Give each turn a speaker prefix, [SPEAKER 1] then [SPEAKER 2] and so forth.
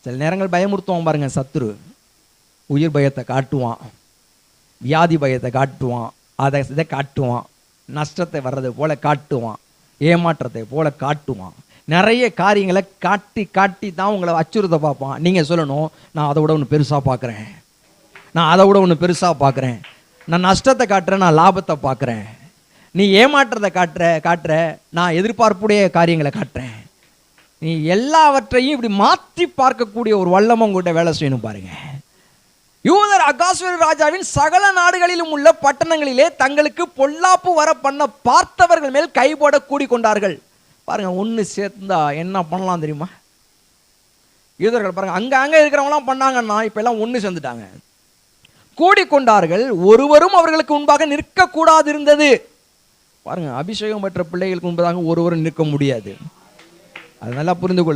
[SPEAKER 1] சில நேரங்கள் பயமுறுத்துவான் பாருங்க சத்துரு. உயிர் பயத்தை காட்டுவான், வியாதி பயத்தை காட்டுவான், அதை இதை காட்டுவான், நஷ்டத்தை வர்றது போல காட்டுவான், ஏமாற்றத்தை போல காட்டுவான். நிறைய காரியங்களை காட்டி காட்டி தான் உங்களை அச்சுறுத்த பார்ப்பான். நீங்கள் சொல்லணும், நான் அதை விட ஒன்று பெருசாக பார்க்குறேன், நான் அதை விட ஒன்று பெருசாக பார்க்குறேன், நான் நஷ்டத்தை காட்டுறேன், நான் லாபத்தை பார்க்குறேன். நீ ஏமாற்றத்தை காட்டுற, நான் எதிர்பார்ப்புடைய காரியங்களை காட்டுறேன். நீ எல்லாவற்றையும் இப்படி மாற்றி பார்க்கக்கூடிய ஒரு வல்லமை உங்கள்கிட்ட வேலை செய்யணும் பாருங்க. யூதர் அகாஸ்வேரு ராஜாவின் சகல நாடுகளிலும் உள்ள பட்டணங்களிலே தங்களுக்கு பொல்லாப்பு வர பண்ண பார்த்தவர்கள் மேல் கைபோட கூடிக்கொண்டார்கள். பாருங்க, ஒன்று சேர்ந்தா என்ன பண்ணலாம் தெரியுமா? யூதர்கள் பாருங்க, அங்க இருக்கிறவங்களாம் பண்ணாங்கன்னா இப்ப எல்லாம் ஒன்று சேர்ந்துட்டாங்க. கூடிக்கொண்டார்கள், ஒருவரும் அவர்களுக்கு முன்பாக நிற்க கூடாது இருந்தது. பாருங்க, அபிஷேகம் பெற்ற பிள்ளைகளுக்கு முன்பதாக ஒருவரும் நிற்க முடியாது. அது நல்லா புரிந்து கொள்ளுங்க.